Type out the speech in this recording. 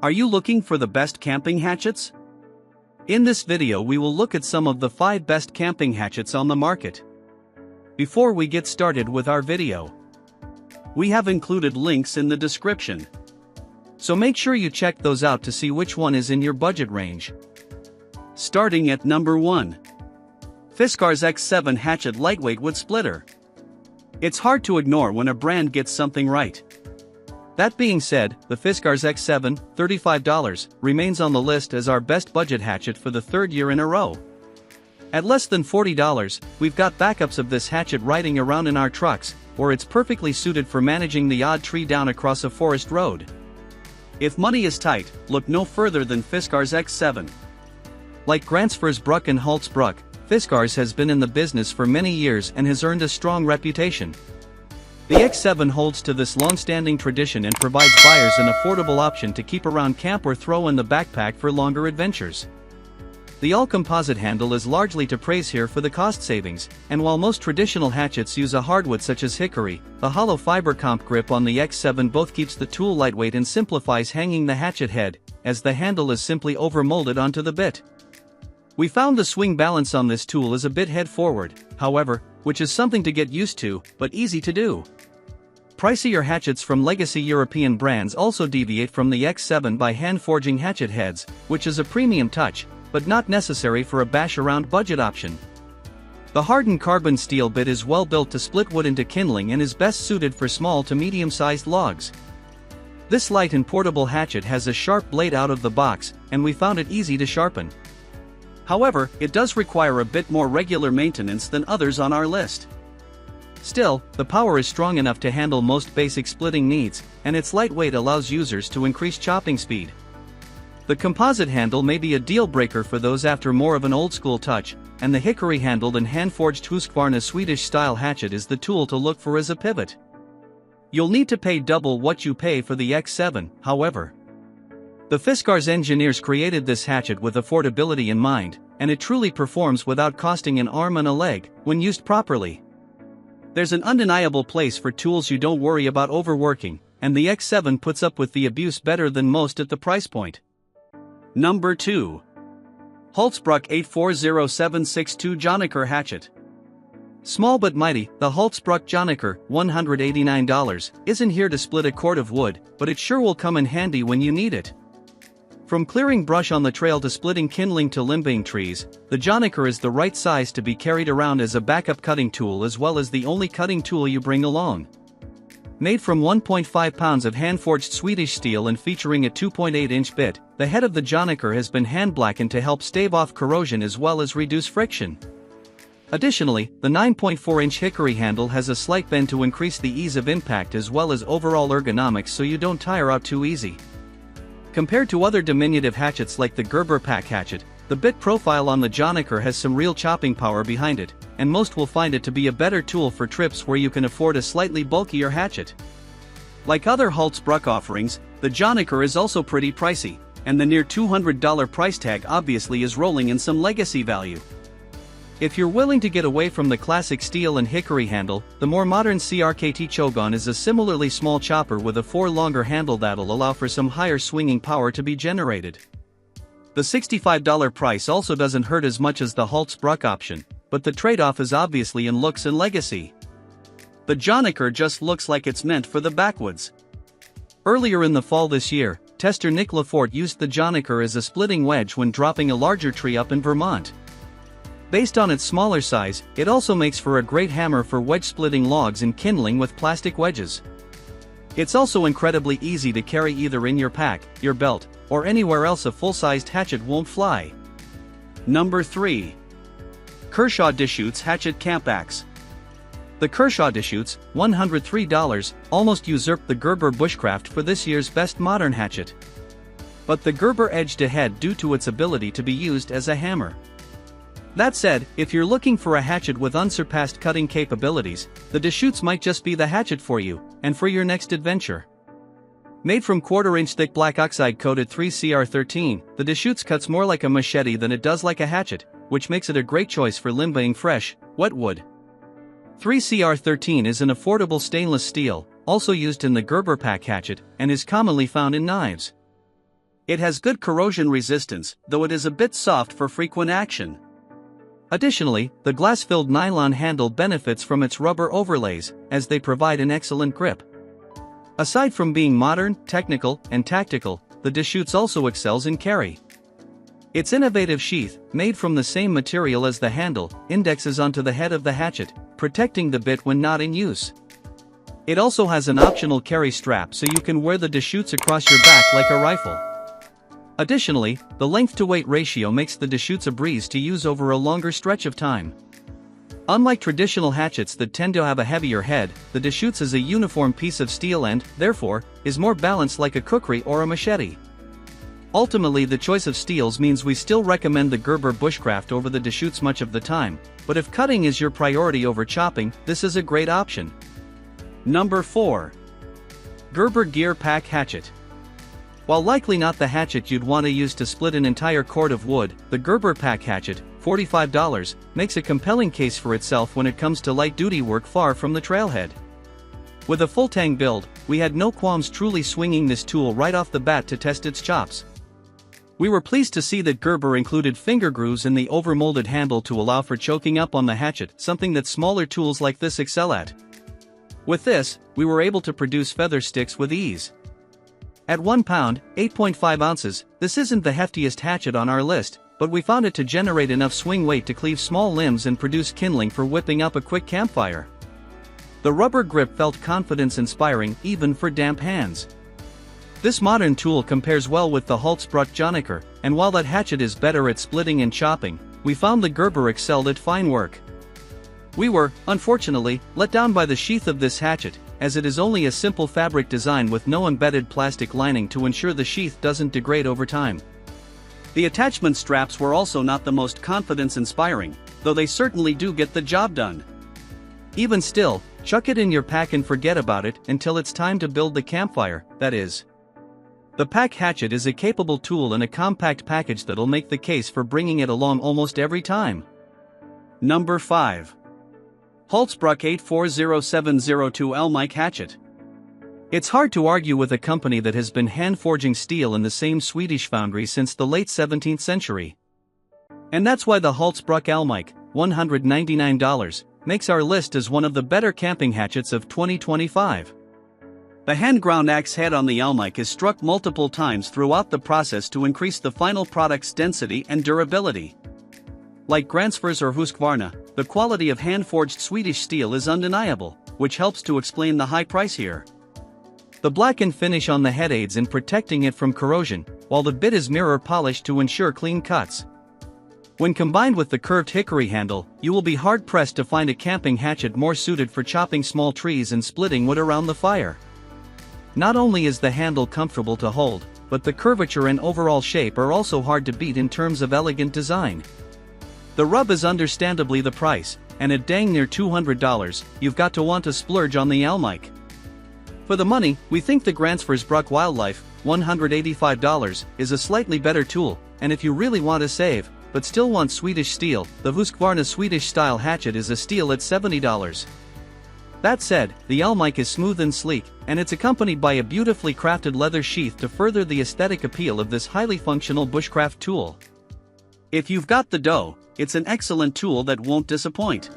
Are you looking for the best camping hatchets? In this video we will look at some of the 5 best camping hatchets on the market. Before we get started with our video, we have included links in the description, so make sure you check those out to see which one is in your budget range. Starting at number 1. Fiskars X7 Hatchet Lightweight Wood Splitter. It's hard to ignore when a brand gets something right. That being said, the Fiskars X7, $35, remains on the list as our best budget hatchet for the 3rd year in a row. At less than $40, we've got backups of this hatchet riding around in our trucks, or it's perfectly suited for managing the odd tree down across a forest road. If money is tight, look no further than Fiskars X7. Like Grantsfors Bruk and Hults Bruk, Fiskars has been in the business for many years and has earned a strong reputation. The X7 holds to this long-standing tradition and provides buyers an affordable option to keep around camp or throw in the backpack for longer adventures. The all-composite handle is largely to praise here for the cost savings, and while most traditional hatchets use a hardwood such as hickory, the hollow fiber comp grip on the X7 both keeps the tool lightweight and simplifies hanging the hatchet head, as the handle is simply over-molded onto the bit. We found the swing balance on this tool is a bit head-forward, however, which is something to get used to, but easy to do. Pricier hatchets from legacy European brands also deviate from the X7 by hand-forging hatchet heads, which is a premium touch, but not necessary for a bash-around budget option. The hardened carbon steel bit is well built to split wood into kindling and is best suited for small to medium-sized logs. This light and portable hatchet has a sharp blade out of the box, and we found it easy to sharpen. However, it does require a bit more regular maintenance than others on our list. Still, the power is strong enough to handle most basic splitting needs, and its lightweight allows users to increase chopping speed. The composite handle may be a deal-breaker for those after more of an old-school touch, and the hickory-handled and hand-forged Husqvarna Swedish-style hatchet is the tool to look for as a pivot. You'll need to pay double what you pay for the X7, however. The Fiskars engineers created this hatchet with affordability in mind, and it truly performs without costing an arm and a leg, when used properly. There's an undeniable place for tools you don't worry about overworking, and the X7 puts up with the abuse better than most at the price point. Number 2. Hults Bruk 840762 Jonaker Hatchet. Small but mighty, the Hults Bruk Jonaker, $189, isn't here to split a cord of wood, but it sure will come in handy when you need it. From clearing brush on the trail to splitting kindling to limbing trees, the Jonaker is the right size to be carried around as a backup cutting tool as well as the only cutting tool you bring along. Made from 1.5 pounds of hand-forged Swedish steel and featuring a 2.8-inch bit, the head of the Jonaker has been hand-blackened to help stave off corrosion as well as reduce friction. Additionally, the 9.4-inch hickory handle has a slight bend to increase the ease of impact as well as overall ergonomics so you don't tire out too easy. Compared to other diminutive hatchets like the Gerber pack hatchet, the bit profile on the Jonaker has some real chopping power behind it, and most will find it to be a better tool for trips where you can afford a slightly bulkier hatchet. Like other Hults Bruk offerings, the Jonaker is also pretty pricey, and the near $200 price tag obviously is rolling in some legacy value. If you're willing to get away from the classic steel and hickory handle, the more modern CRKT Chogon is a similarly small chopper with a 4-longer handle that'll allow for some higher swinging power to be generated. The $65 price also doesn't hurt as much as the Hults Bruk option, but the trade-off is obviously in looks and legacy. The Jonaker just looks like it's meant for the backwoods. Earlier in the fall this year, tester Nick Lafort used the Jonaker as a splitting wedge when dropping a larger tree up in Vermont. Based on its smaller size, it also makes for a great hammer for wedge-splitting logs and kindling with plastic wedges. It's also incredibly easy to carry either in your pack, your belt, or anywhere else a full-sized hatchet won't fly. Number 3. Kershaw Deschutes Hatchet Camp Axe. The Kershaw Deschutes, $103, almost usurped the Gerber Bushcraft for this year's best modern hatchet. But the Gerber edged ahead due to its ability to be used as a hammer. That said, if you're looking for a hatchet with unsurpassed cutting capabilities, the Deschutes might just be the hatchet for you, and for your next adventure. Made from 1/4-inch thick black oxide-coated 3CR13, the Deschutes cuts more like a machete than it does like a hatchet, which makes it a great choice for limbing fresh, wet wood. 3CR13 is an affordable stainless steel, also used in the Gerber pack hatchet, and is commonly found in knives. It has good corrosion resistance, though it is a bit soft for frequent action. Additionally, the glass-filled nylon handle benefits from its rubber overlays, as they provide an excellent grip. Aside from being modern, technical, and tactical, the Deschutes also excels in carry. Its innovative sheath, made from the same material as the handle, indexes onto the head of the hatchet, protecting the bit when not in use. It also has an optional carry strap so you can wear the Deschutes across your back like a rifle. Additionally, the length-to-weight ratio makes the Deschutes a breeze to use over a longer stretch of time. Unlike traditional hatchets that tend to have a heavier head, the Deschutes is a uniform piece of steel and, therefore, is more balanced like a kukri or a machete. Ultimately, the choice of steels means we still recommend the Gerber bushcraft over the Deschutes much of the time, but if cutting is your priority over chopping, this is a great option. Number 4. Gerber Gear Pack Hatchet. While likely not the hatchet you'd want to use to split an entire cord of wood, the Gerber Pack Hatchet, $45, makes a compelling case for itself when it comes to light-duty work far from the trailhead. With a full-tang build, we had no qualms truly swinging this tool right off the bat to test its chops. We were pleased to see that Gerber included finger grooves in the overmolded handle to allow for choking up on the hatchet, something that smaller tools like this excel at. With this, we were able to produce feather sticks with ease. At 1 pound, 8.5 ounces, this isn't the heftiest hatchet on our list, but we found it to generate enough swing weight to cleave small limbs and produce kindling for whipping up a quick campfire. The rubber grip felt confidence-inspiring even for damp hands. This modern tool compares well with the Hults Bruk Jonaker, and while that hatchet is better at splitting and chopping, we found the Gerber excelled at fine work. We were, unfortunately, let down by the sheath of this hatchet, as it is only a simple fabric design with no embedded plastic lining to ensure the sheath doesn't degrade over time. The attachment straps were also not the most confidence-inspiring, though they certainly do get the job done. Even still, chuck it in your pack and forget about it until it's time to build the campfire, that is. The pack hatchet is a capable tool in a compact package that'll make the case for bringing it along almost every time. Number 5. Hults Bruk 840702 Almike Hatchet. It's hard to argue with a company that has been hand-forging steel in the same Swedish foundry since the late 17th century. And that's why the Hults Bruk Almike, $199, makes our list as one of the better camping hatchets of 2025. The hand-ground axe head on the Almike is struck multiple times throughout the process to increase the final product's density and durability. Like Gränsfors or Husqvarna, the quality of hand-forged Swedish steel is undeniable, which helps to explain the high price here. The blackened finish on the head aids in protecting it from corrosion, while the bit is mirror polished to ensure clean cuts. When combined with the curved hickory handle, you will be hard-pressed to find a camping hatchet more suited for chopping small trees and splitting wood around the fire. Not only is the handle comfortable to hold, but the curvature and overall shape are also hard to beat in terms of elegant design. The rub is understandably the price, and at dang near $200, you've got to want to splurge on the Almike. For the money, we think the Gränsfors Bruk Wildlife, $185, is a slightly better tool, and if you really want to save, but still want Swedish steel, the Husqvarna Swedish-style hatchet is a steal at $70. That said, the Almike is smooth and sleek, and it's accompanied by a beautifully crafted leather sheath to further the aesthetic appeal of this highly functional bushcraft tool. If you've got the dough, it's an excellent tool that won't disappoint.